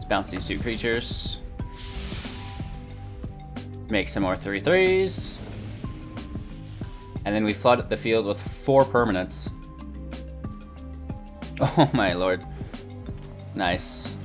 bounce these 2 creatures. Make some more 3/3s. And then we flood the field with 4 permanents. Oh my lord. Nice.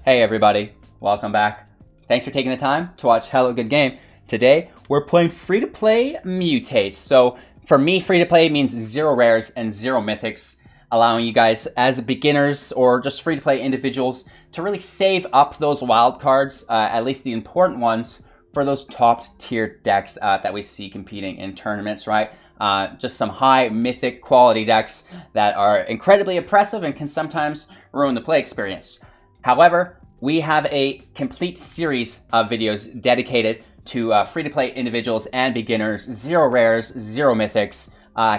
Hey everybody, welcome back. Thanks for taking the time to watch Hello Good Game. Today, we're playing free-to-play Mutate. So for me, free-to-play means 0 rares and 0 mythics, allowing you guys as beginners or just free-to-play individuals to really save up those wild cards, at least the important ones, for those top-tier decks that we see competing in tournaments, right? Just some high mythic quality decks that are incredibly oppressive and can sometimes ruin the play experience. However, we have a complete series of videos dedicated to free-to-play individuals and beginners, 0 rares, 0 mythics,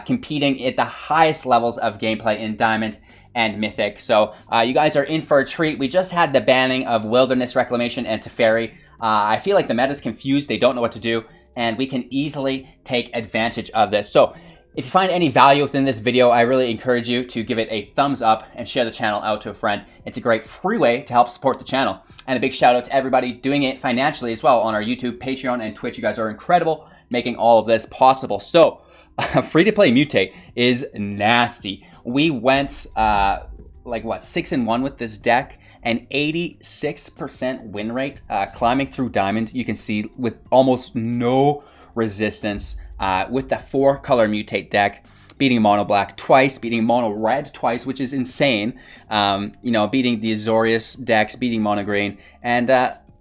competing at the highest levels of gameplay in Diamond and Mythic. So you guys are in for a treat. We just had the banning of Wilderness Reclamation and Teferi. I feel like the meta's confused. They don't know what to do, and we can easily take advantage of this. So if you find any value within this video, I really encourage you to give it a thumbs up and share the channel out to a friend. It's a great free way to help support the channel. And a big shout out to everybody doing it financially as well on our YouTube, Patreon, and Twitch. You guys are incredible making all of this possible. So free-to-play Mutate is nasty. We went like what, 6-1 with this deck, an 86% win rate, climbing through Diamond. You can see with almost no resistance with the 4-color Mutate deck, beating mono black twice, beating mono red twice, which is insane. You know, beating the Azorius decks, beating mono green, and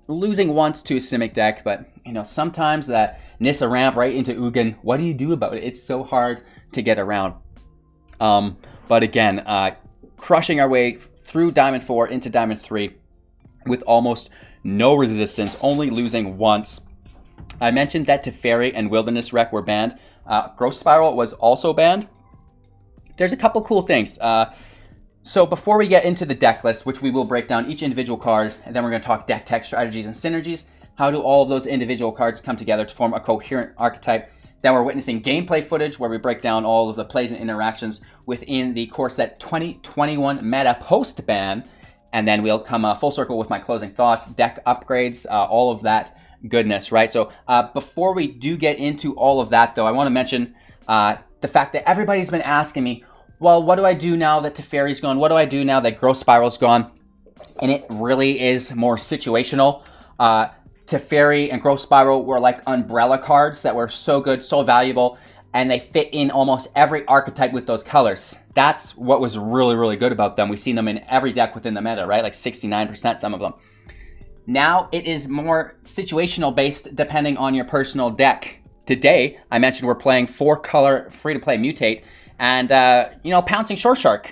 losing once to a Simic deck. But you know, sometimes that Nissa ramp right into Ugin, what do you do about it? It's so hard to get around. But again, crushing our way through Diamond 4 into Diamond 3 with almost no resistance, only losing once. I mentioned that Teferi and Wilderness Rec were banned. Growth Spiral was also banned. There's a couple cool things. So before we get into the deck list, which we will break down each individual card, and then we're going to talk deck tech strategies and synergies. How do all of those individual cards come together to form a coherent archetype? Then we're witnessing gameplay footage where we break down all of the plays and interactions within the core set 2021 meta post-ban. And then we'll come full circle with my closing thoughts, deck upgrades, all of that goodness, right? So before we do get into all of that, though, I want to mention the fact that everybody's been asking me, well, what do I do now that Teferi's gone? What do I do now that Growth Spiral's gone? And it really is more situational. Teferi and Growth Spiral were like umbrella cards that were so good, so valuable, and they fit in almost every archetype with those colors. That's what was really, really good about them. We've seen them in every deck within the meta, right? Like 69%, some of them. Now it is more situational based depending on your personal deck. Today, I mentioned we're playing 4-color free-to-play Mutate, and you know, Pouncing Shoreshark.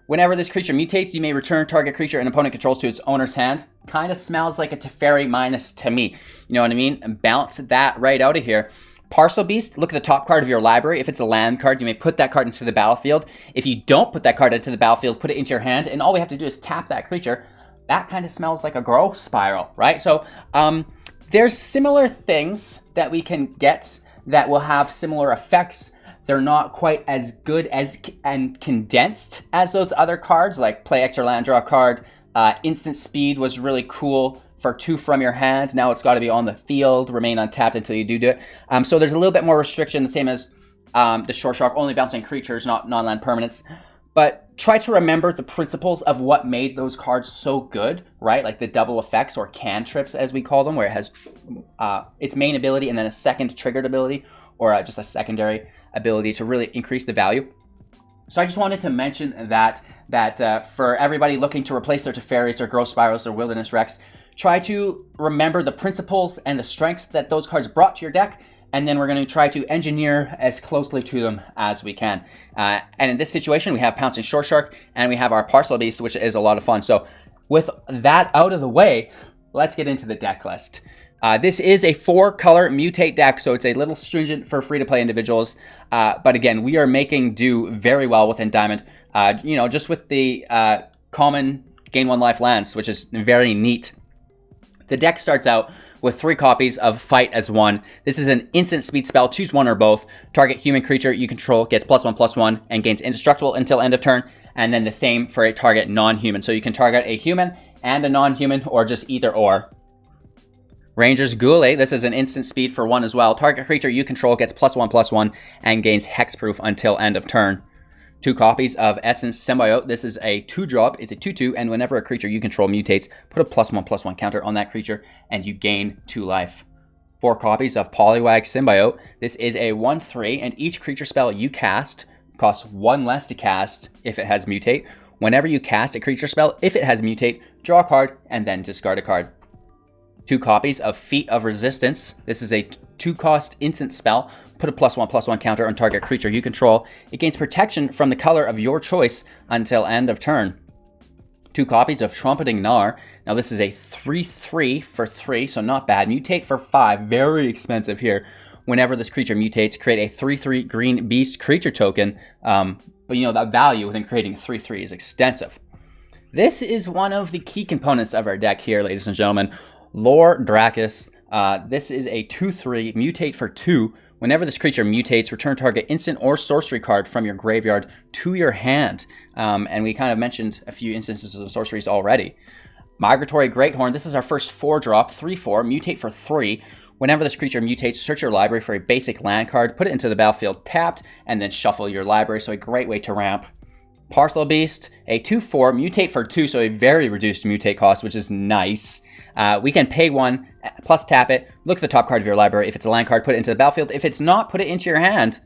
Whenever this creature mutates, you may return target creature an opponent controls to its owner's hand. Kind of smells like a Teferi minus to me. You know what I mean? And bounce that right out of here. Parcelbeast, look at the top card of your library. If it's a land card, you may put that card into the battlefield. If you don't put that card into the battlefield, put it into your hand, and all we have to do is tap that creature. That kind of smells like a Growth Spiral, right? So there's similar things that we can get that will have similar effects. They're not quite as good as and condensed as those other cards, like play extra land, draw a card. Instant speed was really cool for 2 from your hand. Now it's got to be on the field, remain untapped until you do it. So there's a little bit more restriction, the same as the Shoreshark, only bouncing creatures, not non-land permanents. But try to remember the principles of what made those cards so good, right? Like the double effects, or cantrips as we call them, where it has its main ability and then a second triggered ability, or just a secondary ability to really increase the value. So I just wanted to mention that for everybody looking to replace their Teferis or Growth Spirals or Wilderness Recs, try to remember the principles and the strengths that those cards brought to your deck, and then we're going to try to engineer as closely to them as we can. And in this situation, we have Pouncing Shoreshark, and we have our Parcelbeast, which is a lot of fun. So with that out of the way, let's get into the deck list. This is a 4-color Mutate deck, so it's a little stringent for free-to-play individuals. But again, we are making do very well within Diamond, you know, just with the common gain 1 life lands, which is very neat. The deck starts out with 3 copies of Fight as 1. This is an instant speed spell. Choose one or both. Target human creature you control gets +1/+1 and gains indestructible until end of turn. and then the same for a target non-human. So you can target a human and a non-human, or just either or. Ranger's Guile, this is an instant speed for 1 as well. Target creature you control gets +1/+1 and gains hexproof until end of turn. 2 copies of Essence Symbiote. This is a 2-drop. It's a 2/2, and whenever a creature you control mutates, put a +1/+1 counter on that creature, and you gain 2 life. 4 copies of Pollywog Symbiote. This is a 1/3, and each creature spell you cast costs 1 less to cast if it has mutate. Whenever you cast a creature spell, if it has mutate, draw a card, and then discard a card. 2 copies of Feet of Resistance. This is a 2-cost instant spell. Put a +1/+1 counter on target creature you control. It gains protection from the color of your choice until end of turn. 2 copies of Trumpeting Gnarr. Now this is a 3/3 for 3, so not bad. Mutate for 5, very expensive here. Whenever this creature mutates, create a 3/3 green beast creature token. But you know, that value within creating 3/3 is extensive. This is one of the key components of our deck here, ladies and gentlemen. Lore Drakkis. This is a 2/3, mutate for 2. Whenever this creature mutates, return target instant or sorcery card from your graveyard to your hand. And we kind of mentioned a few instances of sorceries already. Migratory Greathorn. This is our first 4-drop, 3/4, mutate for 3. Whenever this creature mutates, search your library for a basic land card, put it into the battlefield tapped, and then shuffle your library. So a great way to ramp. Parcelbeast, a 2/4, mutate for 2, so a very reduced mutate cost, which is nice. We can pay 1, plus tap it, look at the top card of your library. If it's a land card, put it into the battlefield. If it's not, put it into your hand.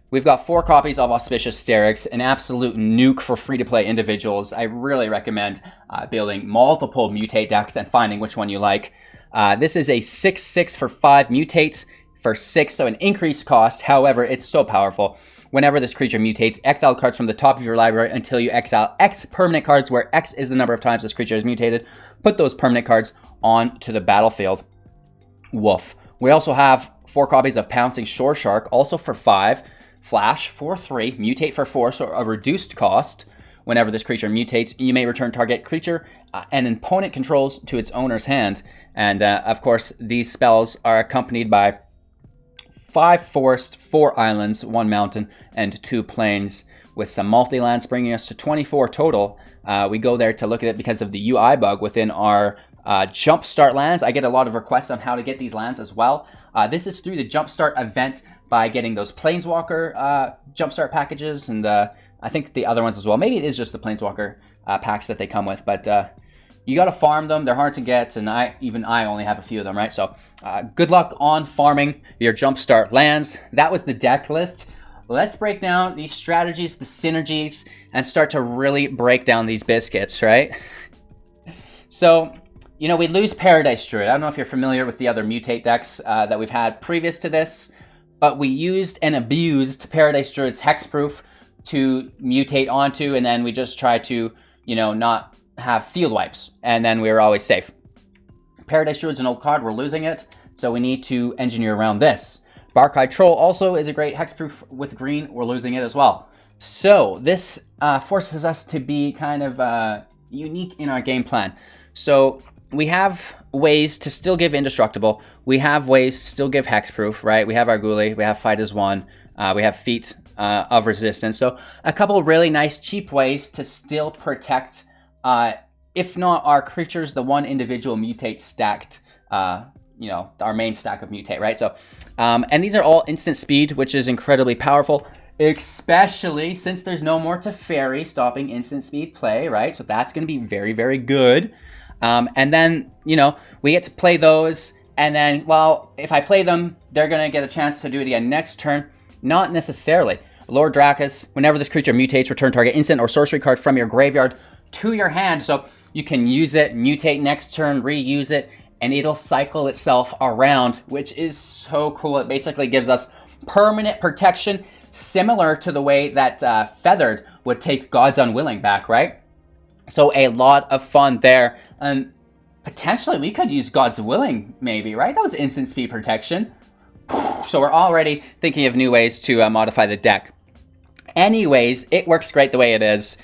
We've got 4 copies of Auspicious Starrix, an absolute nuke for free-to-play individuals. I really recommend building multiple mutate decks and finding which one you like. This is a 6/6 for 5, mutates for 6, so an increased cost. However, it's so powerful. Whenever this creature mutates, exile cards from the top of your library until you exile X permanent cards, where X is the number of times this creature is mutated. Put those permanent cards onto the battlefield. Woof. We also have 4 copies of Pouncing Shoreshark, also for 5. Flash, 4/3, mutate for 4, so a reduced cost. Whenever this creature mutates, you may return target creature an opponent controls to its owner's hand. And of course, these spells are accompanied by 5 forest, 4 islands, 1 mountain, and 2 plains, with some multi-lands bringing us to 24 total. We go there to look at it because of the UI bug within our Jumpstart lands. I get a lot of requests on how to get these lands as well. This is through the Jumpstart event by getting those Planeswalker Jumpstart packages, and I think the other ones as well. Maybe it is just the Planeswalker packs that they come with, but you got to farm them. They're hard to get, and I only have a few of them, right? So good luck on farming your Jumpstart lands. That was the deck list. Let's break down these strategies, the synergies, and start to really break down these biscuits, right? So, you know, we lose Paradise Druid. I don't know if you're familiar with the other mutate decks that we've had previous to this, but we used and abused Paradise Druid's hexproof to mutate onto, and then we just tried to, you know, not have field wipes, and then we were always safe. Paradise Druid's an old card, we're losing it, so we need to engineer around this. Bark-Eye Troll also is a great hexproof with green, we're losing it as well. So this forces us to be kind of unique in our game plan. So we have ways to still give indestructible, we have ways to still give hexproof, right? We have our Guile, we have Fight as One, we have Feet of Resistance. So a couple really nice cheap ways to still protect, if not our creatures, the one individual mutate stacked, you know, our main stack of mutate, right? So, and these are all instant speed, which is incredibly powerful, especially since there's no more Teferi stopping instant speed play, right? So that's going to be very, very good. And then, you know, we get to play those, and then, well, if I play them, they're going to get a chance to do it again next turn. Not necessarily. Lore Drakkis, whenever this creature mutates, return target instant or sorcery card from your graveyard to your hand. So you can use it, mutate next turn, reuse it, and it'll cycle itself around, which is so cool. It basically gives us permanent protection, similar to the way that Feathered would take God's Unwilling back, right? So a lot of fun there. Potentially we could use God's Willing, maybe, right? That was instant speed protection. So we're already thinking of new ways to modify the deck. Anyways, it works great the way it is.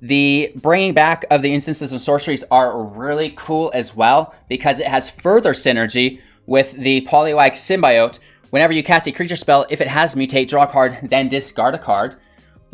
The bringing back of the instances and sorceries are really cool as well, because it has further synergy with the Pollywog Symbiote. Whenever you cast a creature spell, if it has mutate, draw a card, then discard a card.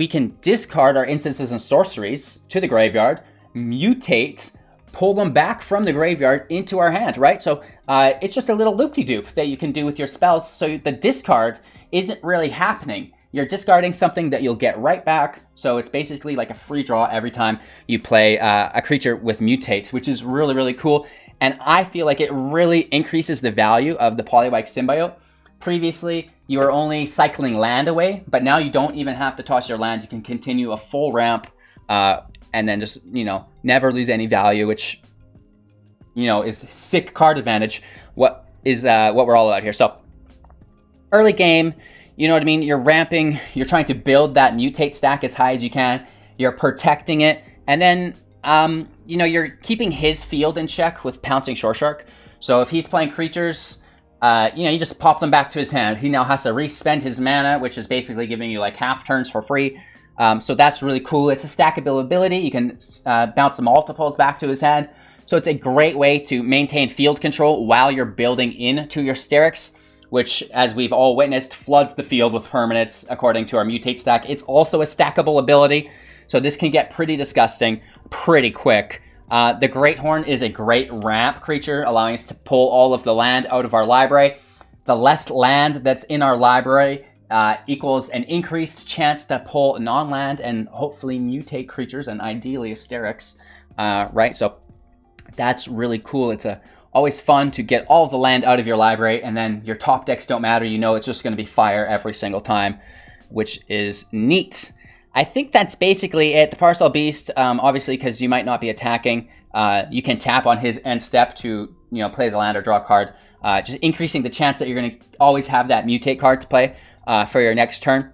we can discard our instances and sorceries to the graveyard, mutate, pull them back from the graveyard into our hand, right? So it's just a little loop-de-doop that you can do with your spells, so the discard isn't really happening. You're discarding something that you'll get right back, so it's basically like a free draw every time you play a creature with mutate, which is really, really cool. And I feel like it really increases the value of the Pollywog Symbiote. Previously, you were only cycling land away, but now you don't even have to toss your land. You can continue a full ramp, and then just, you know, never lose any value, which, you know, is sick card advantage. What we're all about here. So early game, you know what I mean? You're ramping, you're trying to build that mutate stack as high as you can. You're protecting it, and then, you know, you're keeping his field in check with Pouncing Shoreshark. So if he's playing creatures, you know, you just pop them back to his hand. He now has to re-spend his mana, which is basically giving you like half turns for free. So that's really cool. It's a stackable ability. You can bounce the multiples back to his hand. So it's a great way to maintain field control while you're building into your Starrix, which, as we've all witnessed, floods the field with permanents according to our mutate stack. It's also a stackable ability, so this can get pretty disgusting pretty quick. The Greathorn is a great ramp creature, allowing us to pull all of the land out of our library. The less land that's in our library equals an increased chance to pull non-land and hopefully mutate creatures, and ideally a Starrix, right? So that's really cool. It's always fun to get all of the land out of your library, and then your top decks don't matter. You know it's just going to be fire every single time, which is neat. I think that's basically it. The Parcelbeast, obviously, because you might not be attacking, you can tap on his end step to, you know, play the land or draw a card, just increasing the chance that you're going to always have that mutate card to play for your next turn.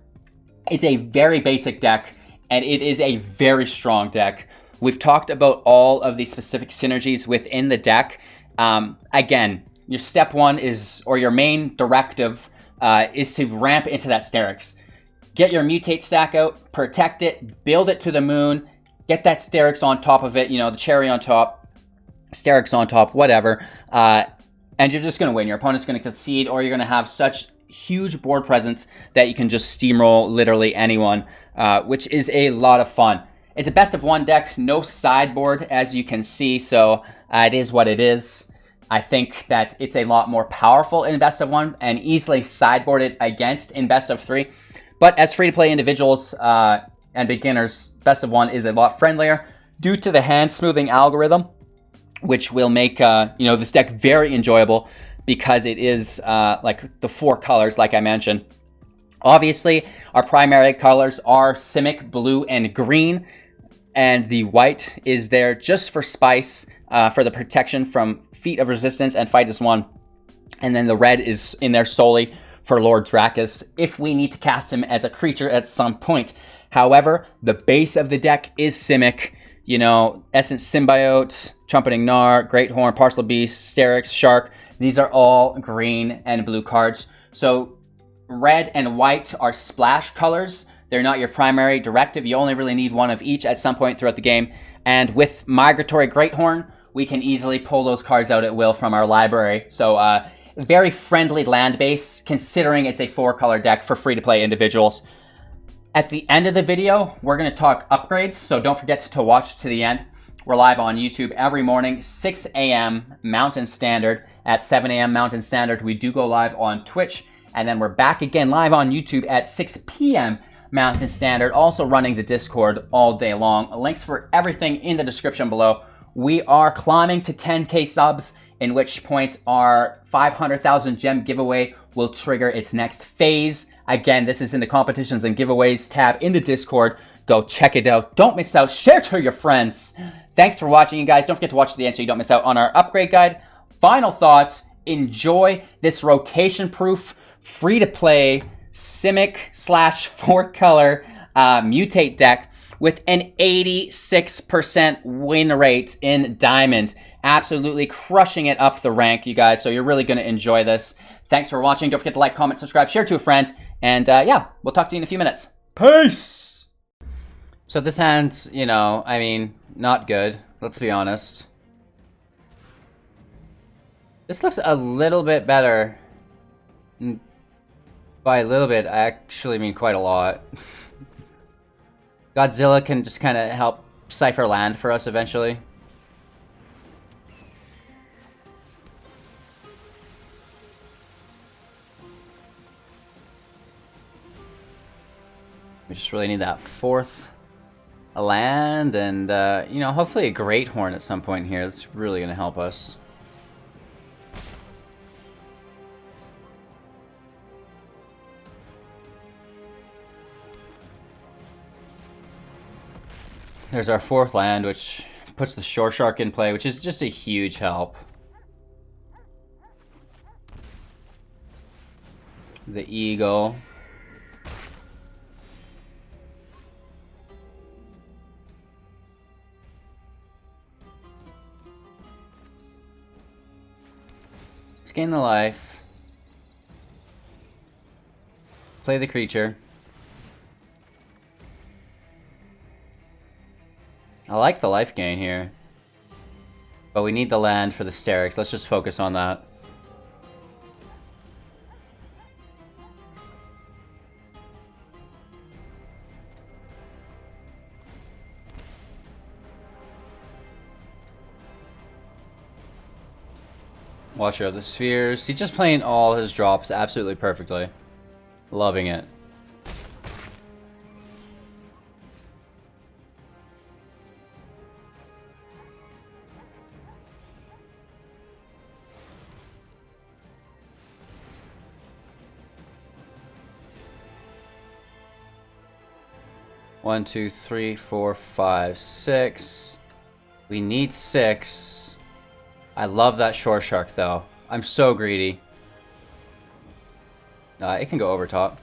It's a very basic deck, and it is a very strong deck. We've talked about all of the specific synergies within the deck. Again, your step one is, or your main directive, is to ramp into that Starrix. Get your mutate stack out, protect it, build it to the moon, get that Starrix on top of it, you know, the cherry on top, Starrix on top, whatever, and you're just going to win. Your opponent's going to concede, or you're going to have such huge board presence that you can just steamroll literally anyone, which is a lot of fun. It's a best of one deck, no sideboard, as you can see, so it is what it is. I think that it's a lot more powerful in best of one and easily sideboarded against in best of three. But as free-to-play individuals and beginners, best of one is a lot friendlier due to the hand smoothing algorithm, which will make you know, this deck very enjoyable because it is like the 4 colors, like I mentioned. Obviously, our primary colors are Simic, blue, and green, and the white is there just for spice, for the protection from Feat of Resistance and Fight as One, and then the red is in there solely for Lore Drakkis if we need to cast him as a creature at some point. However, the base of the deck is Simic, you know, Essence Symbiote, Trumpeting Gnarr, Greathorn, Parcelbeast, Starrix, Shark. These are all green and blue cards. So red and white are splash colors. They're not your primary directive. You only really need one of each at some point throughout the game. And with Migratory Greathorn, we can easily pull those cards out at will from our library. So very friendly land base, considering it's a 4-color deck for free-to-play individuals. At the end of the video, we're going to talk upgrades, so don't forget to watch to the end. We're live on YouTube every morning, 6 a.m. Mountain Standard. At 7 a.m. Mountain Standard, we do go live on Twitch, and then we're back again live on YouTube at 6 p.m. Mountain Standard, also running the Discord all day long. Links for everything in the description below. We are climbing to 10k subs, in which point our 500,000 gem giveaway will trigger its next phase. Again, this is in the competitions and giveaways tab in the Discord. Go check it out. Don't miss out. Share to your friends. Thanks for watching, you guys. Don't forget to watch to the end so you don't miss out on our upgrade guide. Final thoughts. Enjoy this rotation-proof, free-to-play, Simic / 4-color mutate deck with an 86% win rate in Diamond. Absolutely crushing it up the rank, you guys. So you're really going to enjoy this. Thanks for watching. Don't forget to like, comment, subscribe, share to a friend. And yeah, we'll talk to you in a few minutes. Peace! So this hand's, you know, I mean, not good. Let's be honest. This looks a little bit better. By a little bit, I actually mean quite a lot. Godzilla can just kind of help cipher land for us eventually. We just really need that fourth land and, you know, hopefully a Greathorn at some point here. That's really going to help us. There's our fourth land, which puts the Shoreshark in play, which is just a huge help. The Eagle. Let's gain the life. Play the creature. I like the life gain here. But we need the land for the Starrix. Let's just focus on that. Watcher of the Spheres. He's just playing all his drops absolutely perfectly. Loving it. One, two, three, four, five, six. We need 6. I love that Shoreshark though. I'm so greedy. It can go over top.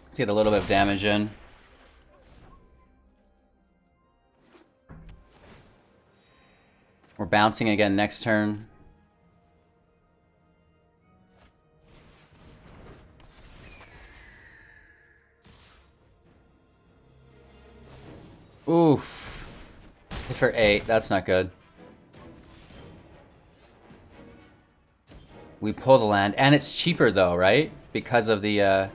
Let's get a little bit of damage in. We're bouncing again next turn. Oof. Hit for 8. That's not good. We pull the land. And it's cheaper though, right? Because of the...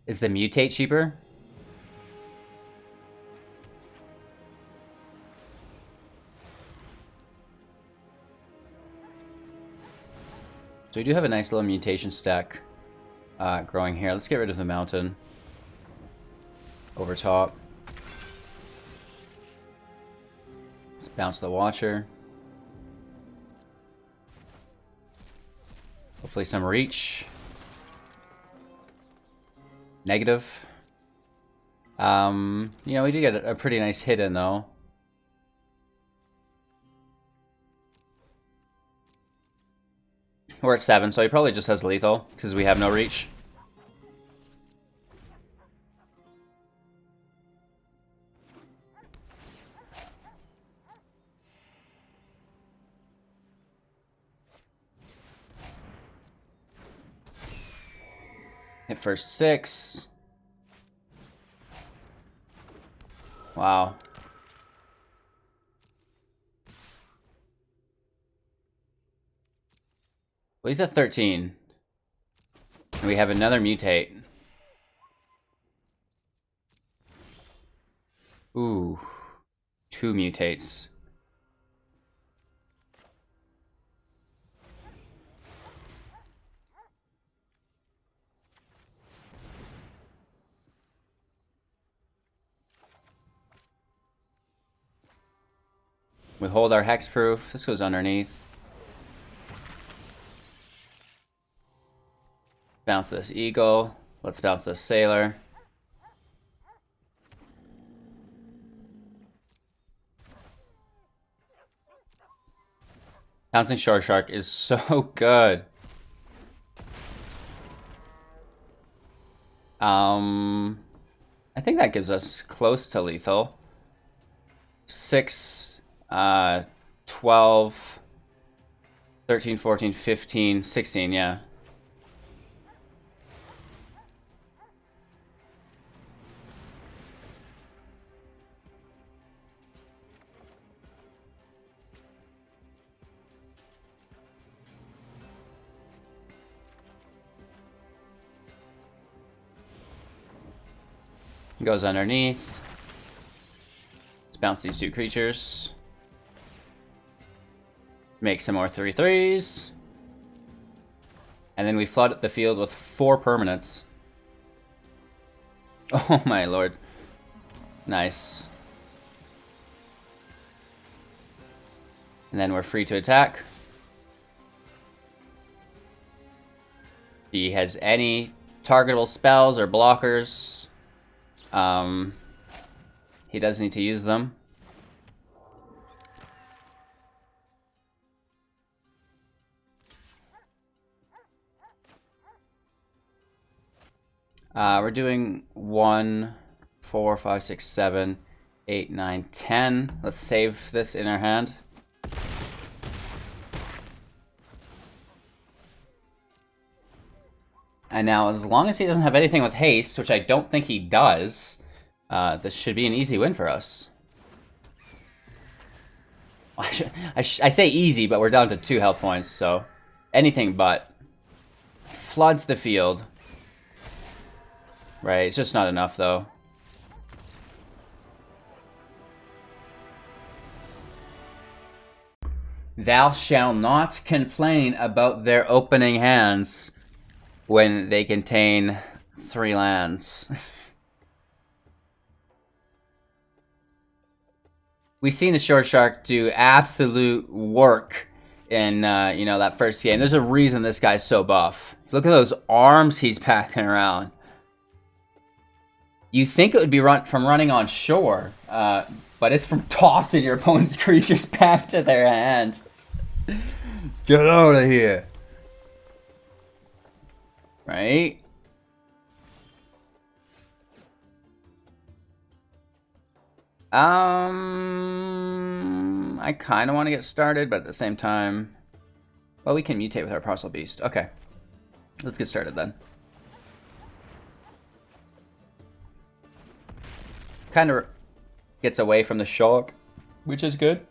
Is the Mutate cheaper? So we do have a nice little mutation stack growing here. Let's get rid of the mountain. Over top. Let's bounce the Watcher. Hopefully some reach. Negative. You know, we do get a pretty nice hit in though. We're at 7, so he probably just has lethal, because we have no reach. Hit for 6. Wow. Well, he's at 13. And we have another Mutate. Ooh. 2 Mutates. We hold our hexproof. This goes underneath. Bounce this Eagle. Let's bounce this Sailor. Pouncing Shoreshark is so good. I think that gives us close to lethal. 6, 12, 13, 14, 15, 16, yeah. Goes underneath. Let's bounce these 2 creatures. Make some more 3/3s. And then we flood the field with 4 permanents. Oh my lord. Nice. And then we're free to attack. He has any targetable spells or blockers. He does need to use them. We're doing 1, 4, 5, 6, 7, 8, 9, 10. Let's save this in our hand. And now, as long as he doesn't have anything with haste, which I don't think he does, this should be an easy win for us. I say easy, but we're down to 2 health points, so anything but. Floods the field. Right, it's just not enough, though. Thou shalt not complain about their opening hands when they contain 3 lands. We've seen the Shoreshark do absolute work in, you know, that first game. There's a reason this guy's so buff. Look at those arms he's packing around. You think it would be from running on shore, but it's from tossing your opponent's creatures back to their hand. Get out of here. Right? I kind of want to get started, but at the same time... Well, we can mutate with our Parcelbeast. Okay. Let's get started then. Kind of gets away from the shark, which is good.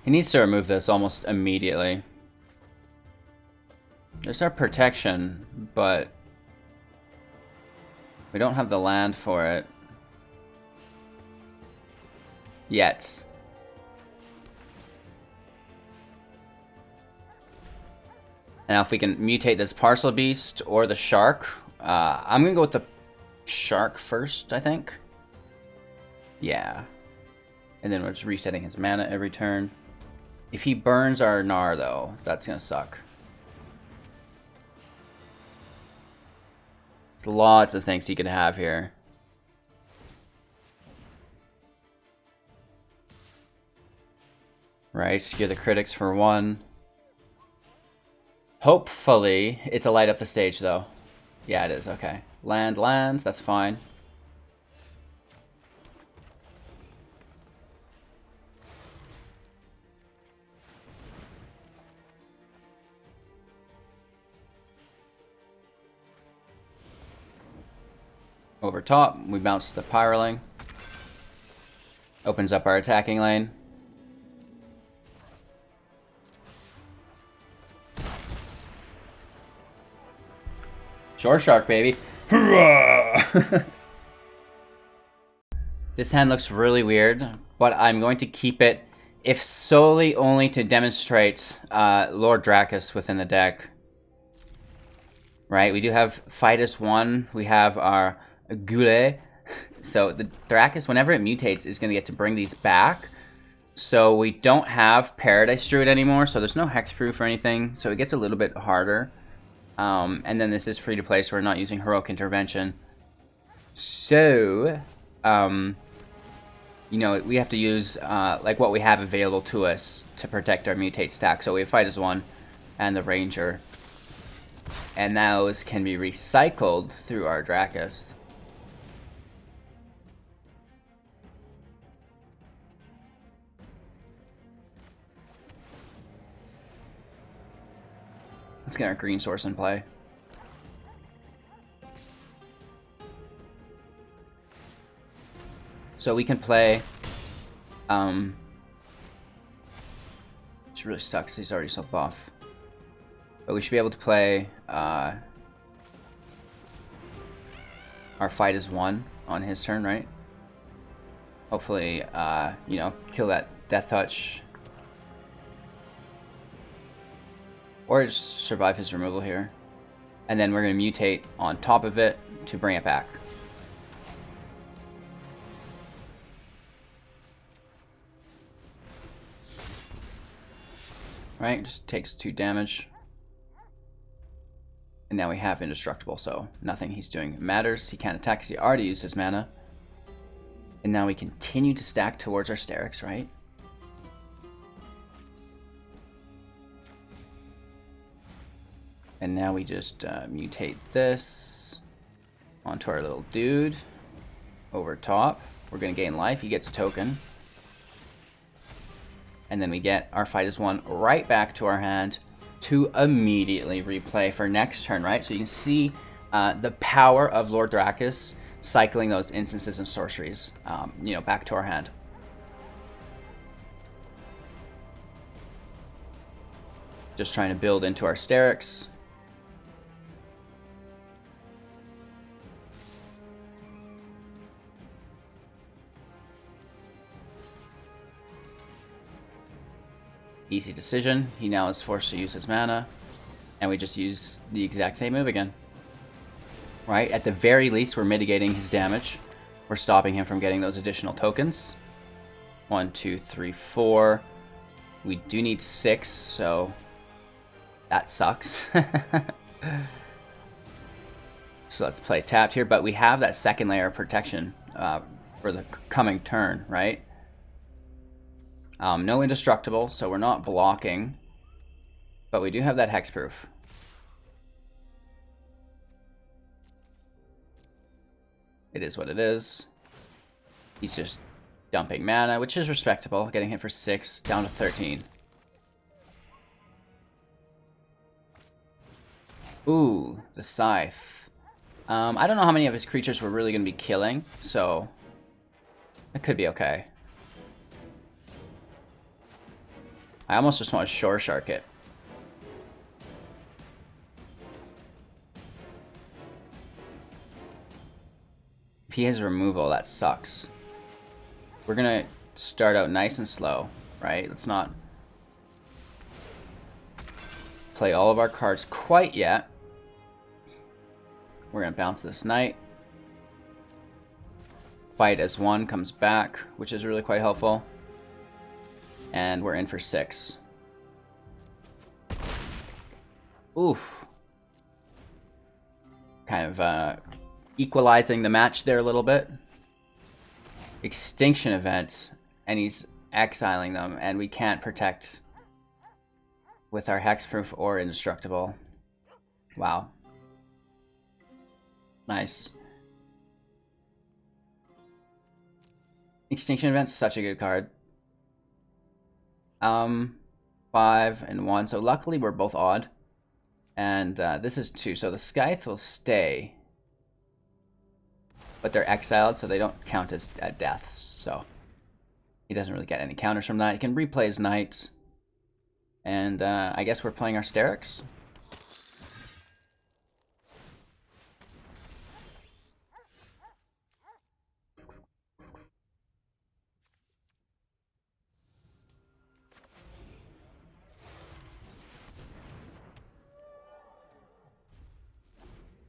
He needs to remove this almost immediately. There's our protection, but we don't have the land for it yet. Now if we can mutate this Parcelbeast or the shark, I'm gonna go with the shark first, I think. Yeah. And then we're just resetting his mana every turn. If he burns our Gnarr though, that's gonna suck. There's lots of things he could have here. Right, secure the critics for 1. Hopefully, it's a light up the stage though. Yeah, it is, okay. Land, that's fine. Over top, we bounce the Pyroling. Opens up our attacking lane. Shoreshark, baby. Hurrah! This hand looks really weird, but I'm going to keep it, if solely only to demonstrate Lore Drakkis within the deck. Right, we do have Fight as 1. We have our Guile. So the Drakkis, whenever it mutates, is going to get to bring these back. So we don't have Paradise Druid anymore, so there's no hexproof or anything, so it gets a little bit harder. And then this is free to play, so we're not using Heroic Intervention. So, you know, we have to use like what we have available to us to protect our mutate stack. So we have Fight as 1 and the Ranger. And those can be recycled through our Drakkis. Let's get our green source in play. So we can play, which really sucks, he's already so buff. But we should be able to play, our fight is won on his turn, right? Hopefully, you know, kill that Death Touch. Or just survive his removal here. And then we're going to mutate on top of it to bring it back. Right, just takes 2 damage. And now we have indestructible, so nothing he's doing matters. He can't attack because he already used his mana. And now we continue to stack towards our Starrix, right? And now we just mutate this onto our little dude over top. We're going to gain life. He gets a token. And then we get our fight is won right back to our hand to immediately replay for next turn, right? So you can see the power of Lore Drakkis cycling those instances and sorceries, you know, back to our hand. Just trying to build into our Starrix. Easy decision. He now is forced to use his mana. And we just use the exact same move again. Right? At the very least, we're mitigating his damage. We're stopping him from getting those additional tokens. 1, 2, 3, 4. We do need 6, so that sucks. So let's play tapped here. But we have that second layer of protection for the coming turn, right? No indestructible, so we're not blocking. But we do have that hexproof. It is what it is. He's just dumping mana, which is respectable. Getting hit for 6, down to 13. Ooh, the Scythe. I don't know how many of his creatures we're really going to be killing, so it could be okay. I almost just want to Shoreshark it. If he has removal, that sucks. We're gonna start out nice and slow, right? Let's not play all of our cards quite yet. We're gonna bounce this Knight. Fight as 1 comes back, which is really quite helpful. And we're in for 6. Oof. Kind of equalizing the match there a little bit. Extinction event, and he's exiling them, and we can't protect with our hexproof or indestructible. Wow. Nice. Extinction event's such a good card. 5 and 1, so luckily we're both odd. And this is 2, so the Scythe will stay. But they're exiled, so they don't count as deaths, so he doesn't really get any counters from that. He can replay his Knight. And I guess we're playing our Starrix.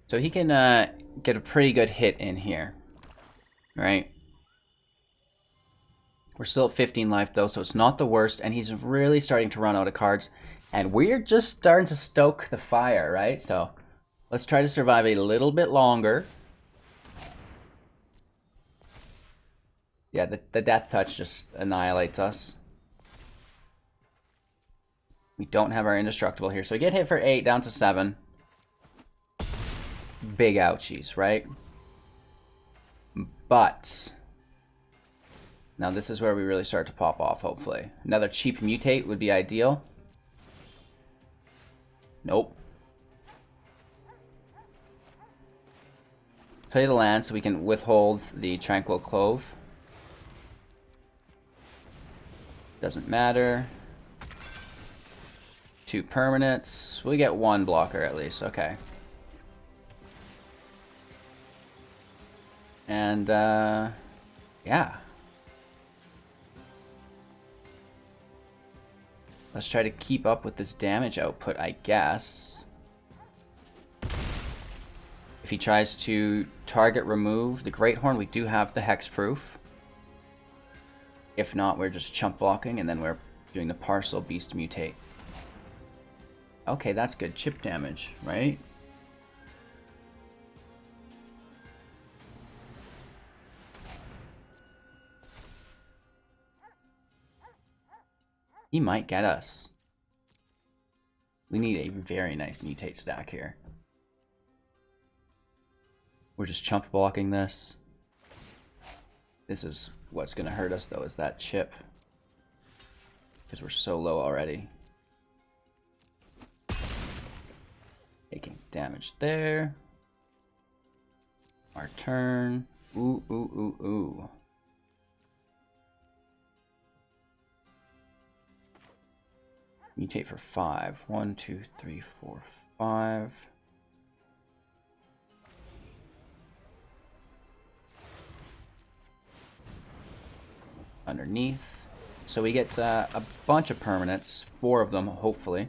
So he can get a pretty good hit in here, right? We're still at 15 life though, so it's not the worst, and he's really starting to run out of cards. And we're just starting to stoke the fire, right? So let's try to survive a little bit longer. Yeah, the Death Touch just annihilates us. We don't have our indestructible here, so we get hit for 8, down to 7. Big ouchies, right? But now this is where we really start to pop off, hopefully. Another cheap mutate would be ideal. Nope. Play the land so we can withhold the Tranquil Cove. Doesn't matter. 2 permanents. We get 1 blocker at least. Okay. And, yeah. Let's try to keep up with this damage output, I guess. If he tries to target remove the Greathorn, we do have the hexproof. If not, we're just chump blocking, and then we're doing the Parcelbeast mutate. Okay, that's good chip damage, right? He might get us. We need a very nice mutate stack here. We're just chump blocking this. This is what's going to hurt us, though, is that chip. Because we're so low already. Taking damage there. Our turn. Ooh, ooh, ooh, ooh. Mutate for 5. 1, 2, 3, 4, 5. Underneath. So we get a bunch of permanents. 4 of them, hopefully.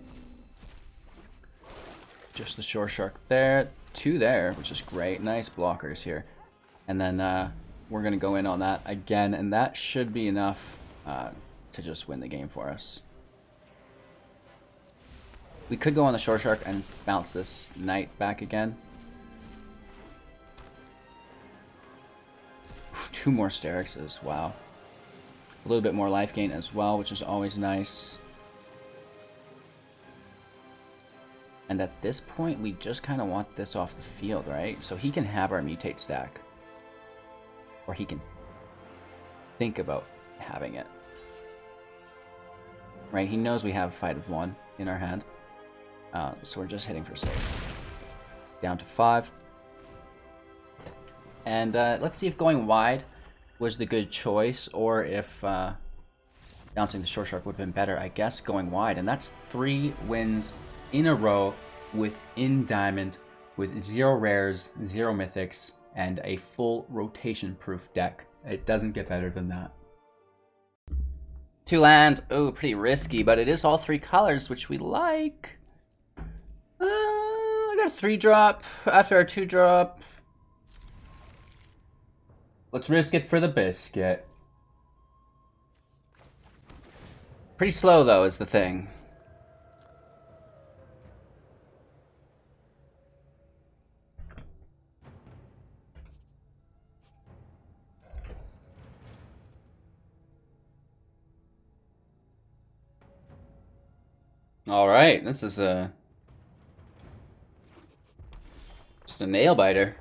Just the Shoreshark there. 2 there, which is great. Nice blockers here. And then we're going to go in on that again. And that should be enough to just win the game for us. We could go on the Shoreshark and bounce this Knight back again. 2 more Starrixes, wow. A little bit more life gain as well, which is always nice. And at this point, we just kind of want this off the field, right? So he can have our mutate stack. Or he can think about having it. Right, he knows we have Fight of 1 in our hand. So we're just hitting for 6. Down to 5. And let's see if going wide was the good choice, or if bouncing the Shoreshark would have been better. I guess going wide, and that's 3 wins in a row within Diamond, with 0 rares, 0 mythics, and a full rotation-proof deck. It doesn't get better than that. 2 land, oh, pretty risky, but it is all 3 colors, which we like. I got a 3-drop after our 2-drop. Let's risk it for the biscuit. Pretty slow, though, is the thing. Alright, this is just a nail biter.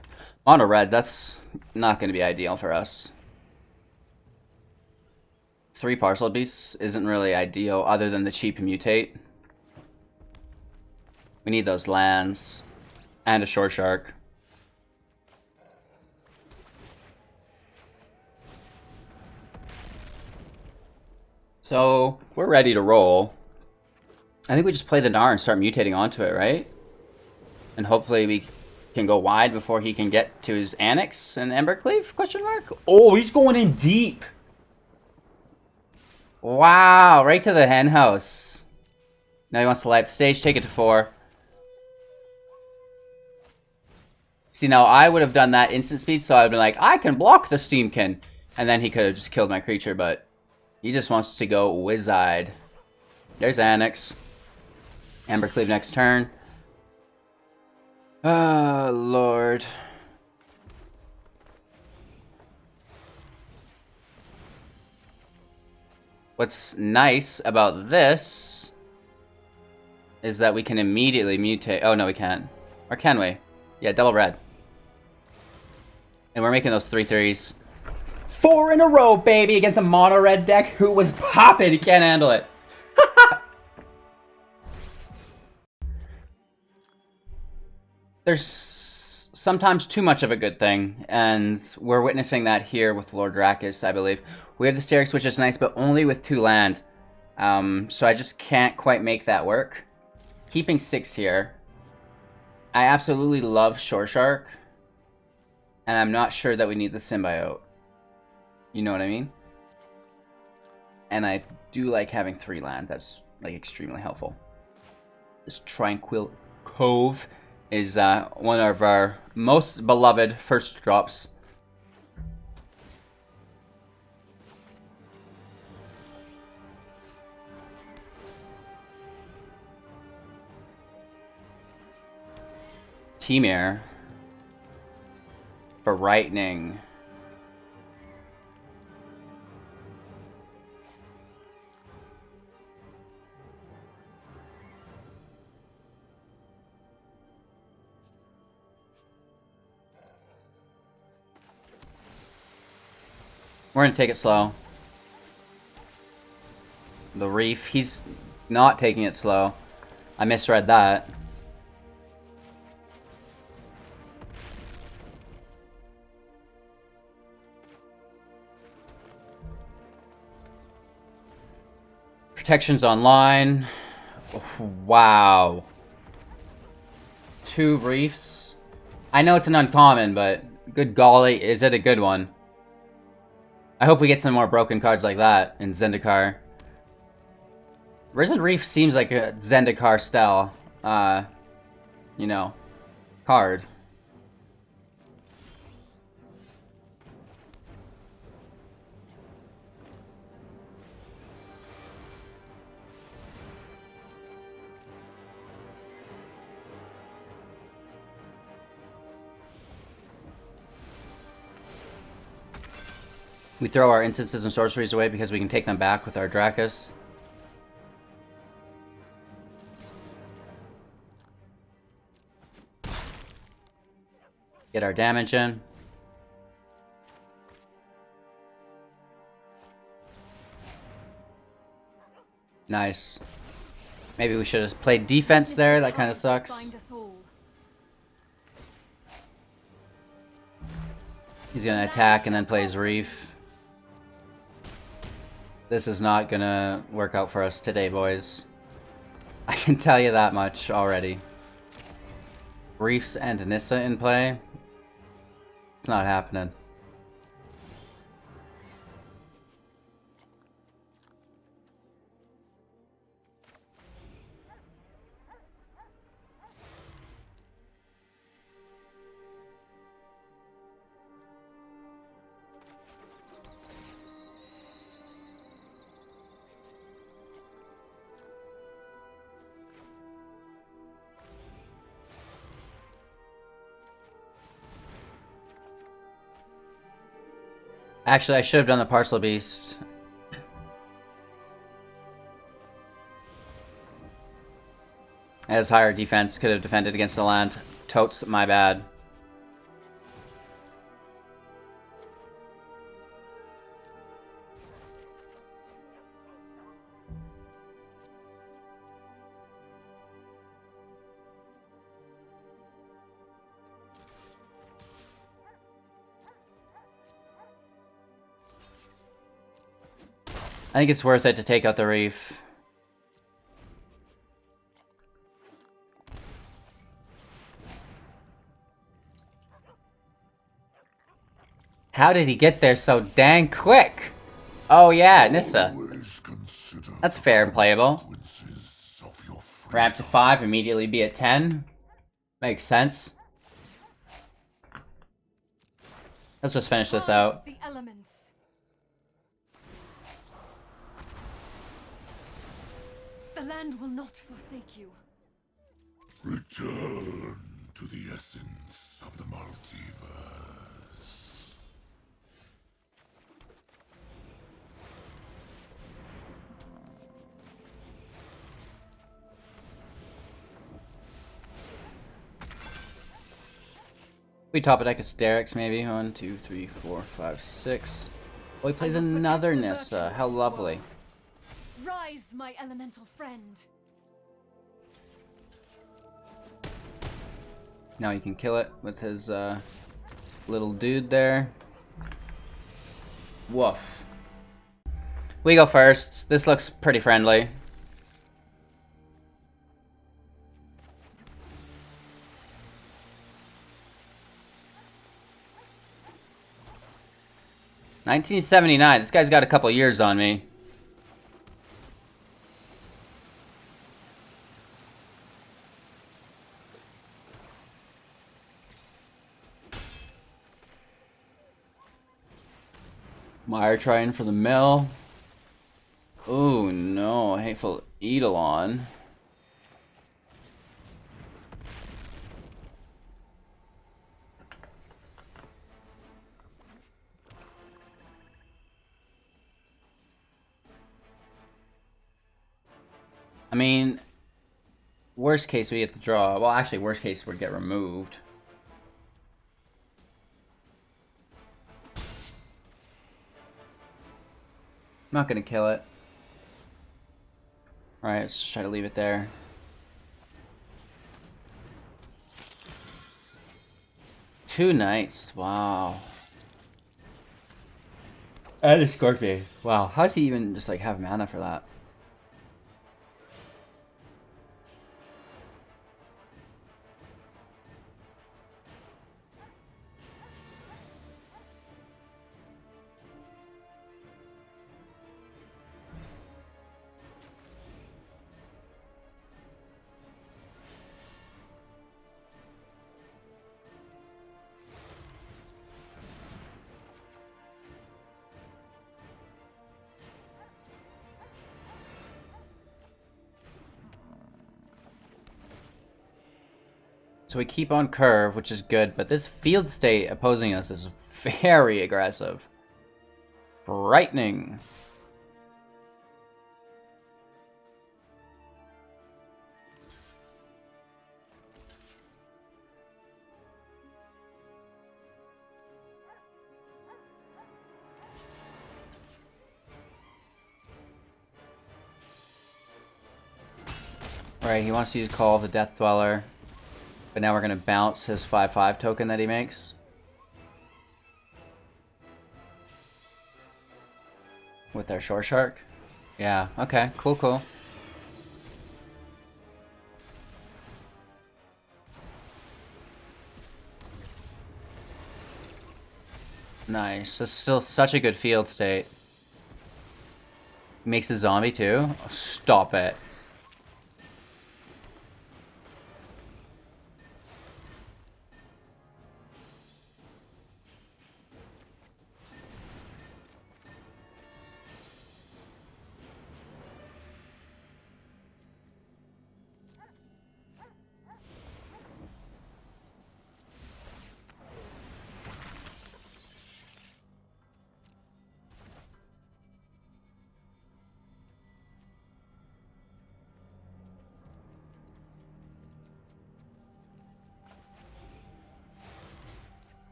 Mono red, that's not going to be ideal for us. 3 Parcelbeasts isn't really ideal, other than the cheap mutate. We need those lands. And a Shoreshark. So, we're ready to roll. I think we just play the Gnarr and start mutating onto it, right? And hopefully we can go wide before he can get to his Annex and Embercleave, question mark? Oh, he's going in deep. Wow, right to the hen house. Now he wants to light up the stage, take it to 4. See, now I would have done that instant speed, so I would have been like, I can block the Steamkin. And then he could have just killed my creature, but he just wants to go whiz-eyed. There's Annex. Embercleave next turn. Oh, Lord. What's nice about this is that we can immediately mutate. Oh, no, we can't. Or can we? Yeah, double red. And we're making those 3/3s. 4 in a row, baby, against a mono red deck who was popping. He can't handle it. There's sometimes too much of a good thing, and we're witnessing that here with Lore Drakkis, I believe. We have the Starrix, which is nice, but only with 2 land. So I just can't quite make that work. Keeping 6 here. I absolutely love Shoreshark. And I'm not sure that we need the Symbiote. You know what I mean? And I do like having 3 land. That's like extremely helpful. This Tranquil Cove is one of our most beloved first drops. Temir. Brightening. We're gonna take it slow. The Reef, he's not taking it slow. I misread that. Protection's online. Wow. 2 Reefs. I know it's an uncommon, but good golly, is it a good one? I hope we get some more broken cards like that in Zendikar. Risen Reef seems like a Zendikar style, you know, card. We throw our instances and sorceries away because we can take them back with our Drakkis. Get our damage in. Nice. Maybe we should have played defense there, that kind of sucks. He's gonna attack and then plays Reef. This is not gonna work out for us today, boys. I can tell you that much already. Reefs and Nissa in play? It's not happening. Actually, I should have done the Parcelbeast. As higher defense, could have defended against the land. Totes, my bad. I think it's worth it to take out the Reef. How did he get there so dang quick? Oh yeah, Nissa. That's fair and playable. Ramp to 5, immediately be at 10. Makes sense. Let's just finish this out. The land will not forsake you. Return to the essence of the multiverse. We top a deck of Starrix, maybe. 1, 2, 3, 4, 5, 6. Oh, he plays another Nissa. How lovely. Rise, my elemental friend. Now he can kill it with his little dude there. Woof. We go first. This looks pretty friendly. $1979. This guy's got a couple years on me. Meyer trying for the mill. Oh no, Hateful Eidolon. I mean, worst case we get the draw. Well, actually, worst case would get removed. I'm not gonna kill it. Alright, let's just try to leave it there. Two knights, wow. And a Scorpion. Wow, how does he even just like have mana for that? So we keep on curve, which is good, but this field state opposing us is very aggressive. Frightening. Alright, he wants to use Call of the Death Dweller. But now we're going to bounce his 5/5 token that he makes. With our Shoreshark. Yeah, okay, cool, cool. Nice. This is still such a good field state. Makes a zombie too? Oh, stop it.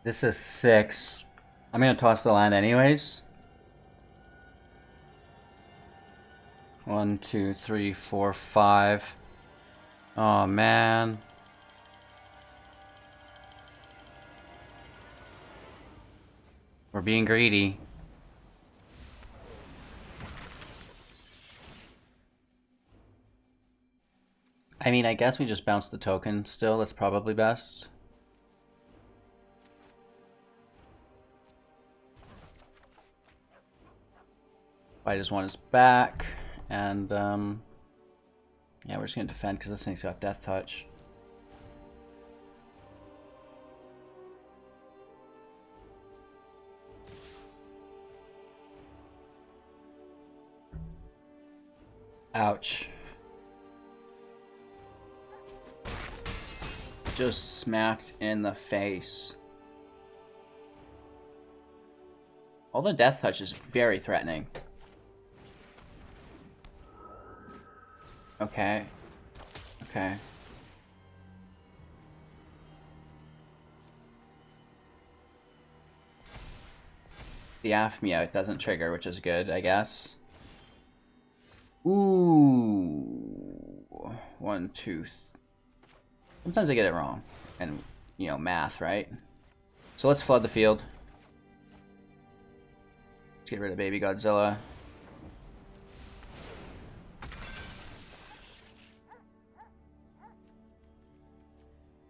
This is 6. I'm gonna toss the land anyways. 1, 2, 3, 4, 5. Oh man. We're being greedy. I mean, I guess we just bounce the token still. That's probably best. I just want his back, and yeah, we're just gonna defend because this thing's got Death Touch. Ouch. Just smacked in the face. All the Death Touch is very threatening. Okay. Okay. The Meowth doesn't trigger, which is good, I guess. Ooh. 1, 2. Sometimes I get it wrong. And, you know, math, right? So let's flood the field. Let's get rid of Baby Godzilla.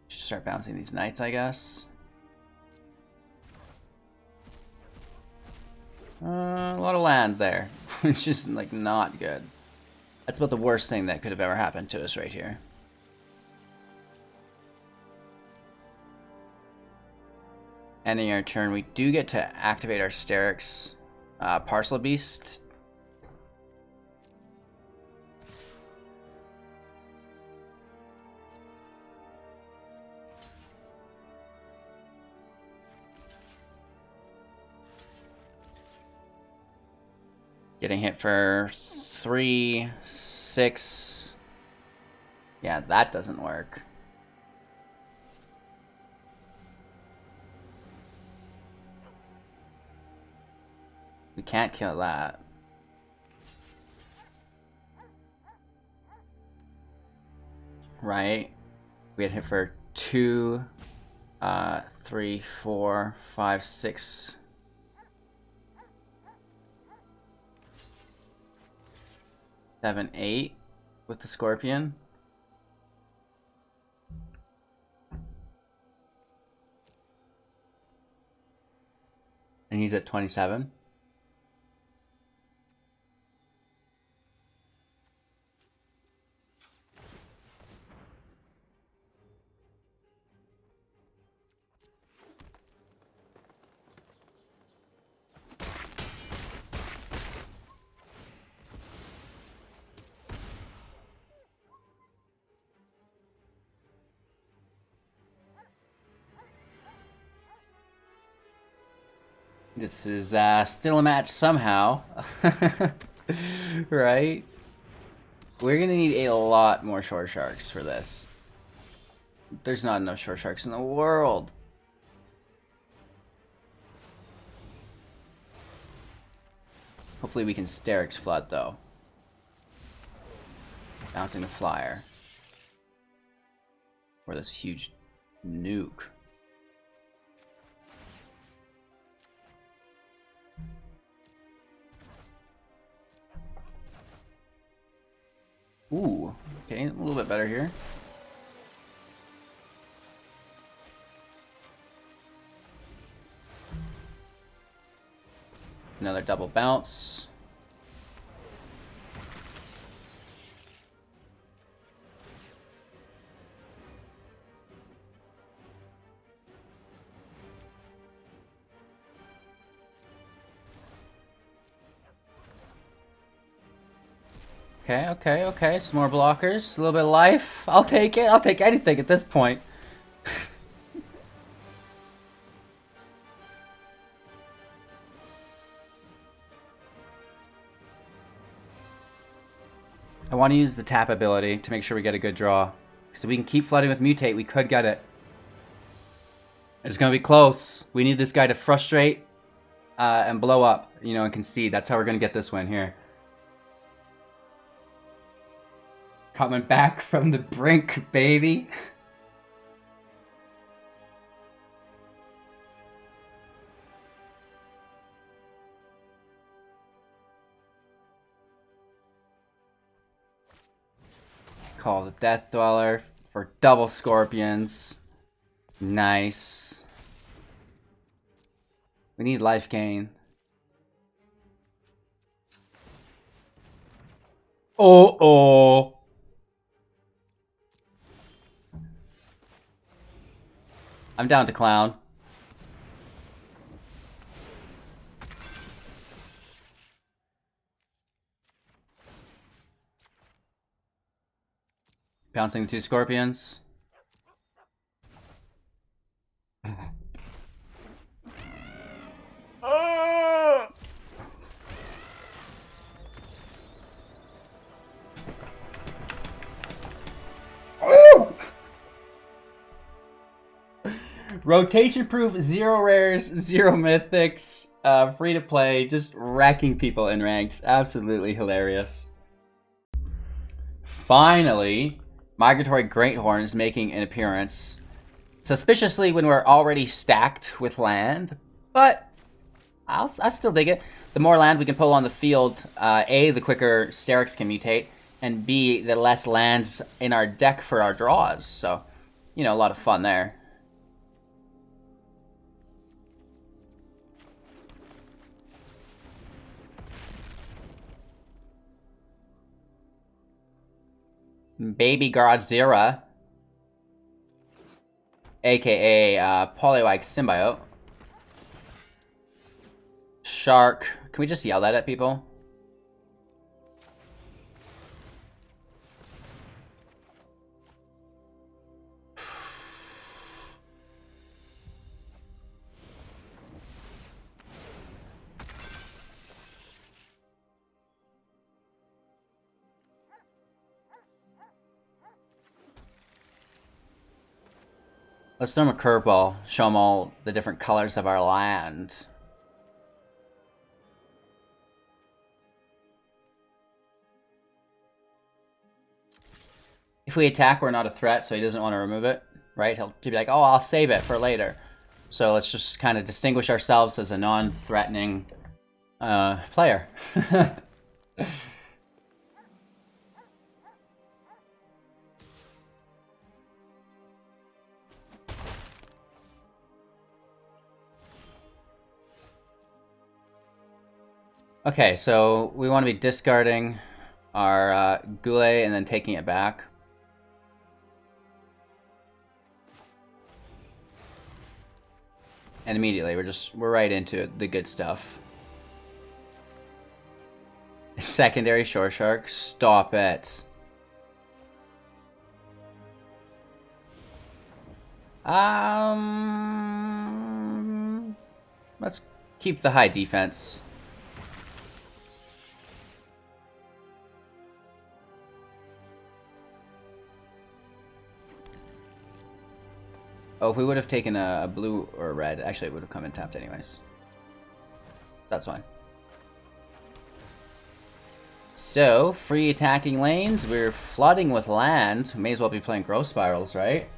Should start bouncing these knights, I guess. A lot of land there, which is like not good. That's about the worst thing that could have ever happened to us right here. Ending our turn, we do get to activate our Starrix Parcelbeast. Getting hit for 3, 6. Yeah, that doesn't work. We can't kill that. Right? We get hit for 2, 3, 4, 5, 6. 7, 8 with the Scorpion. And he's at 27. This is still a match somehow, right? We're gonna need a lot more Shoresharks for this. There's not enough Shoresharks in the world. Hopefully we can Starrix flood though. Bouncing the flyer. Or this huge nuke. Ooh, okay, a little bit better here. Another double bounce. Okay. Some more blockers. A little bit of life. I'll take it. I'll take anything at this point. I want to use the tap ability to make sure we get a good draw. Because if we can keep flooding with Mutate, we could get it. It's going to be close. We need this guy to frustrate and blow up, you know, and concede. That's how we're going to get this win here. Coming back from the brink, baby. Call the Death Dweller for double Scorpions. Nice. We need life gain. Oh. I'm down to clown. Pouncing the 2 Scorpions. Rotation proof, 0 rares, 0 mythics, free to play, just wrecking people in ranked. Absolutely hilarious. Finally, Migratory Greathorn is making an appearance. suspiciously when we're already stacked with land, but I still dig it. The more land we can pull on the field, A, the quicker Starrix can mutate, and B, the less lands in our deck for our draws. So, you know, a lot of fun there. Baby Godzilla, aka Pollywog Symbiote. Shark. Can we just yell that at people? Let's throw him a curveball. Show him all the different colors of our land. If we attack, we're not a threat, so he doesn't want to remove it, right? He'll be like, oh, I'll save it for later. So let's just kind of distinguish ourselves as a non-threatening player. Okay, so we want to be discarding our Guile and then taking it back. And immediately we're right into the good stuff. Secondary Shoreshark, stop it. Let's keep the high defense. Oh, if we would have taken a blue or a red, actually it would have come in tapped anyways. That's fine. So, free attacking lanes, we're flooding with land. May as well be playing Growth Spirals, right?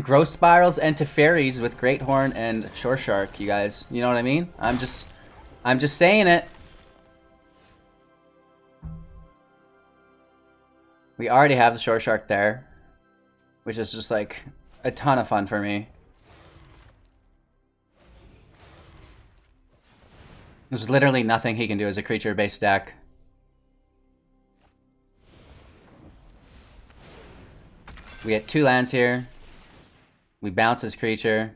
Growth Spirals and Teferis with Greathorn and Shoreshark, you guys. You know what I mean? I'm just saying it. We already have the Shoreshark there, which is just like a ton of fun for me. There's literally nothing he can do as a creature-based deck. We get 2 lands here. We bounce his creature,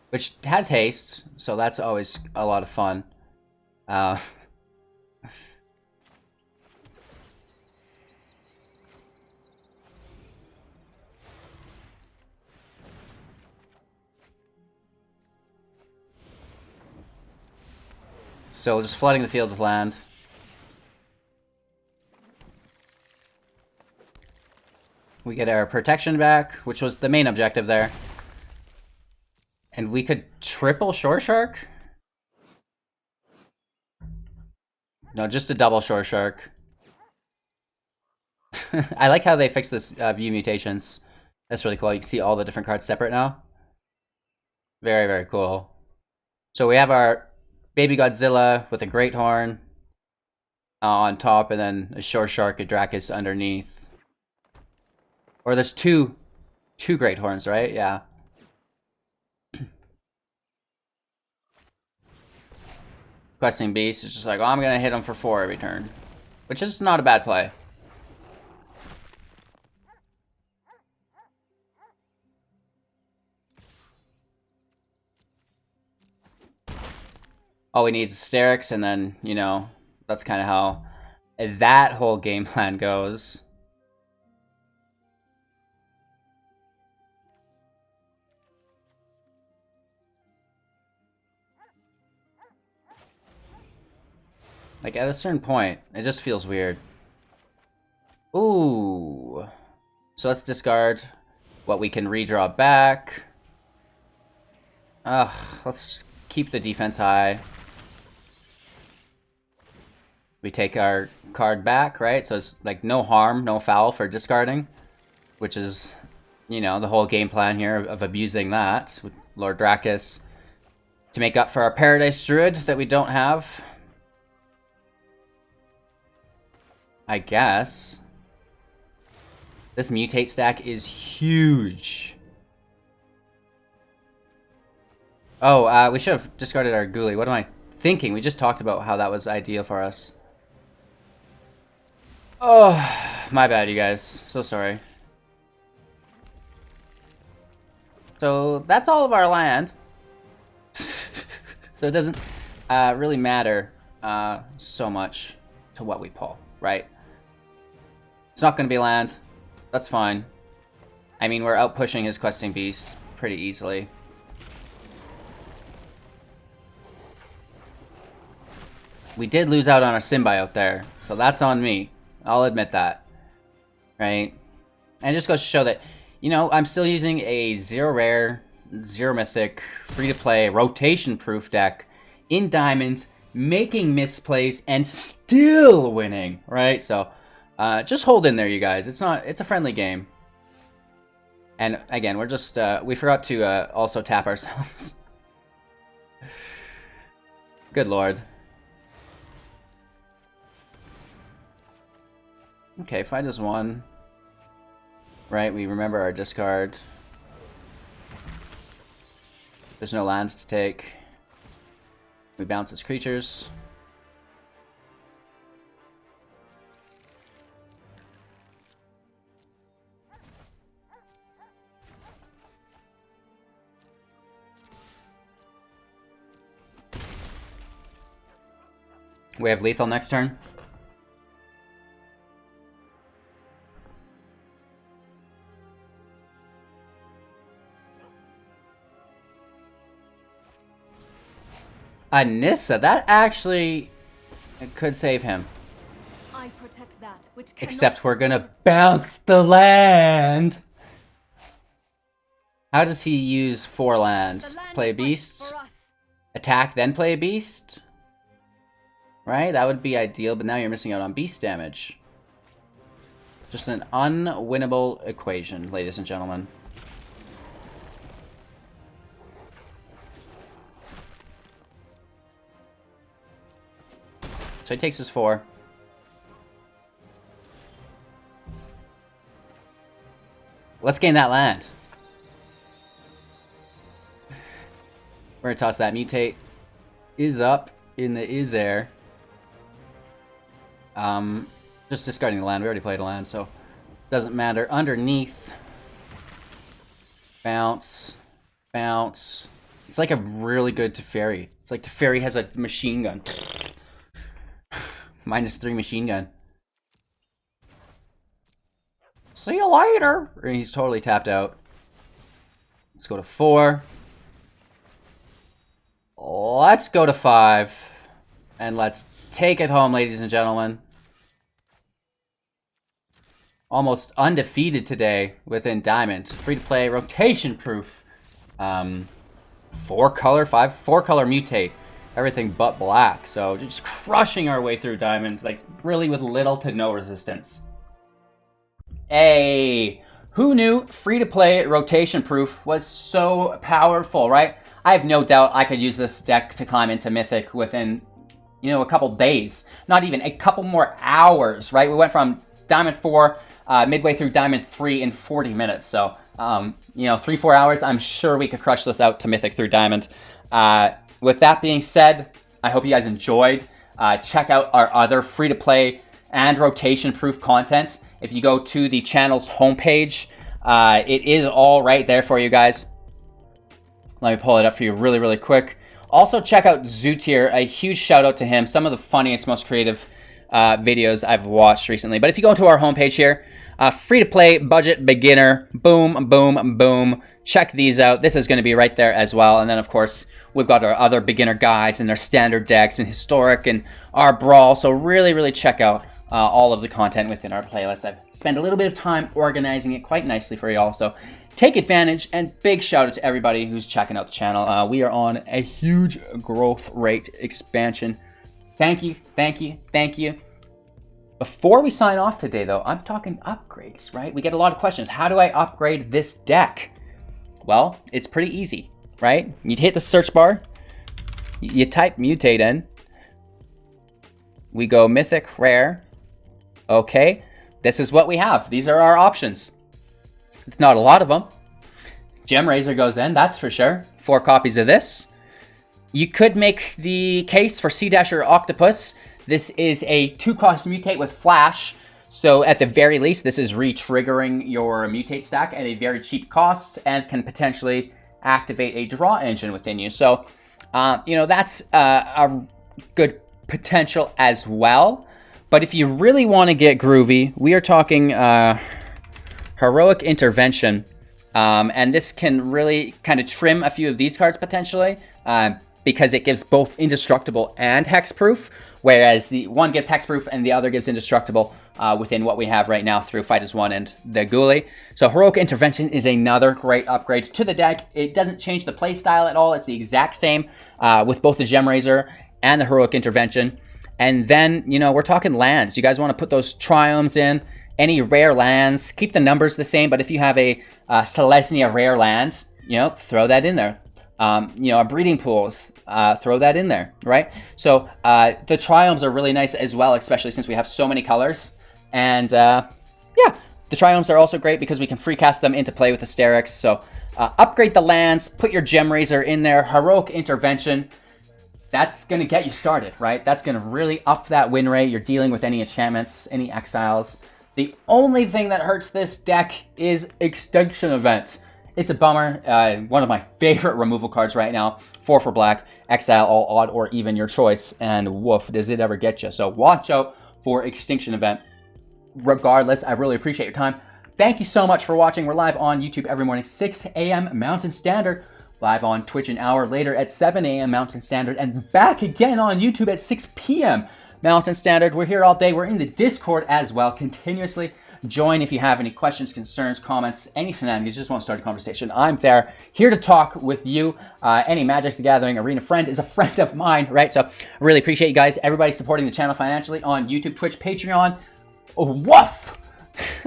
which has haste, so that's always a lot of fun. So just flooding the field with land. We get our protection back, which was the main objective there. And we could triple Shoreshark? No, just a double Shoreshark. I like how they fixed this view mutations. That's really cool. You can see all the different cards separate now. Very, very cool. So we have our Baby Godzilla with a Greathorn on top, and then a Shoreshark, a Drakkis underneath. Or there's two Greathorns, right? Yeah. Questing Beast is just like, oh, I'm gonna hit him for 4 every turn, which is not a bad play. All we need is Starrix, and then, you know, that's kind of how that whole game plan goes. Like, at a certain point, it just feels weird. Ooh. So let's discard what we can redraw back. Let's just keep the defense high. We take our card back, right? So it's like no harm, no foul for discarding, which is, you know, the whole game plan here of abusing that with Lore Drakkis to make up for our Paradise Druid that we don't have. I guess. This Mutate stack is huge. Oh, we should have discarded our Guile. What am I thinking? We just talked about how that was ideal for us. Oh, my bad, you guys. So sorry. So that's all of our land. So it doesn't really matter so much to what we pull, right? It's not going to be land. That's fine. I mean, we're out pushing his questing beast pretty easily. We did lose out on a symbiote there, so that's on me. I'll admit that. Right? And it just goes to show that, you know, I'm still using a 0 rare, 0 mythic, free-to-play, rotation-proof deck in Diamond, making misplays, and still winning, right? So, just hold in there, you guys. It's a friendly game. And again, we're just, we forgot to also tap ourselves. Good lord. Okay, find us one. Right, we remember our discard. There's no lands to take. We bounce his creatures. We have lethal next turn. Nissa, that actually could save him. I protect that which Except we're gonna bounce the land. How does he use 4 lands? Play a beast? Attack, then play a beast? Right? That would be ideal, but now you're missing out on beast damage. Just an unwinnable equation, ladies and gentlemen. So he takes his 4. Let's gain that land. We're gonna toss that Mutate. Is up in the is air. Just discarding the land. We already played a land, so doesn't matter. Underneath. Bounce. Bounce. It's like a really good Teferi. It's like Teferi has a machine gun. -3 machine gun. See you later! And he's totally tapped out. Let's go to 4. Let's go to 5. And let's take it home, ladies and gentlemen. Almost undefeated today within Diamond. Free to play, rotation proof. 4-color Mutate. Everything but black. So just crushing our way through Diamond, like really with little to no resistance. Hey, who knew free to play rotation proof was so powerful, right? I have no doubt I could use this deck to climb into Mythic within, you know, a couple days. Not even, a couple more hours, right? We went from Diamond 4 midway through Diamond 3 in 40 minutes. So, you know, 3-4 hours, I'm sure we could crush this out to Mythic through Diamond. With that being said, I hope you guys enjoyed. Check out our other free-to-play and rotation-proof content. If you go to the channel's homepage, it is all right there for you guys. Let me pull it up for you really, really quick. Also, check out Zootier. A huge shout-out to him. Some of the funniest, most creative videos I've watched recently. But if you go to our homepage here, free-to-play, budget, beginner, boom, boom, boom. Check these out. This is going to be right there as well. And then, of course, we've got our other beginner guides and their standard decks and historic and our brawl. So really, really check out all of the content within our playlist. I've spent a little bit of time organizing it quite nicely for y'all. So take advantage, and big shout out to everybody who's checking out the channel. We are on a huge growth rate expansion Thank you, thank you, thank you. Before we sign off today, though, I'm talking upgrades, right? We get a lot of questions. How do I upgrade this deck? Well, it's pretty easy, right? You hit the search bar, you type Mutate in, we go Mythic, Rare. Okay, this is what we have. These are our options. Not a lot of them. Gem Razor goes in, that's for sure. 4 copies of this. You could make the case for Sea Dasher Octopus. This is a 2-cost Mutate with Flash. So at the very least, this is re-triggering your Mutate stack at a very cheap cost and can potentially activate a draw engine within you. So, you know, that's a good potential as well. But if you really want to get groovy, we are talking Heroic Intervention. And this can really kind of trim a few of these cards potentially, because it gives both Indestructible and Hexproof, whereas the one gives Hexproof and the other gives Indestructible within what we have right now through Fight as One and the Guile. So Heroic Intervention is another great upgrade to the deck. It doesn't change the play style at all. It's the exact same with both the Gem Razor and the Heroic Intervention. And then, you know, we're talking lands. You guys want to put those Triomes in, any rare lands, keep the numbers the same, but if you have a Selesnya rare land, you know, throw that in there. You know, a Breeding Pools, throw that in there, right? So the Triomes are really nice as well, especially since we have so many colors. And yeah, the Triomes are also great because we can free cast them into play with the Starrix. So upgrade the lands, put your Gem Razor in there, Heroic Intervention. That's going to get you started, right? That's going to really up that win rate. You're dealing with any enchantments, any exiles. The only thing that hurts this deck is Extinction Event. It's a bummer. One of my favorite removal cards right now. 4 for black, exile all odd or even your choice, and woof, does it ever get you. So watch out for Extinction Event. Regardless, I really appreciate your time. Thank you so much for watching. We're live on YouTube every morning, 6 a.m. Mountain Standard. Live on Twitch an hour later at 7 a.m. Mountain Standard, and back again on YouTube at 6 p.m. Mountain Standard. We're here all day. We're in the Discord as well, continuously. Join if you have any questions, concerns, comments, any shenanigans, just want to start a conversation. I'm there, here to talk with you. Any Magic the Gathering Arena friend is a friend of mine, right? So I really appreciate you guys, everybody supporting the channel financially on YouTube, Twitch, Patreon. Oh, woof!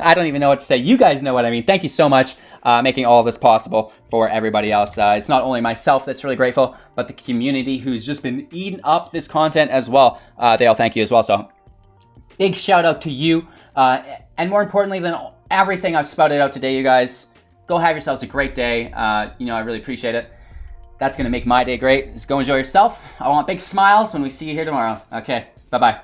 I don't even know what to say. You guys know what I mean. Thank you so much, making all of this possible for everybody else. It's not only myself that's really grateful, but the community who's just been eating up this content as well. They all thank you as well. So big shout out to you. And more importantly than everything I've spouted out today, you guys, go have yourselves a great day. You know, I really appreciate it. That's going to make my day great. Just go enjoy yourself. I want big smiles when we see you here tomorrow. Okay, bye-bye.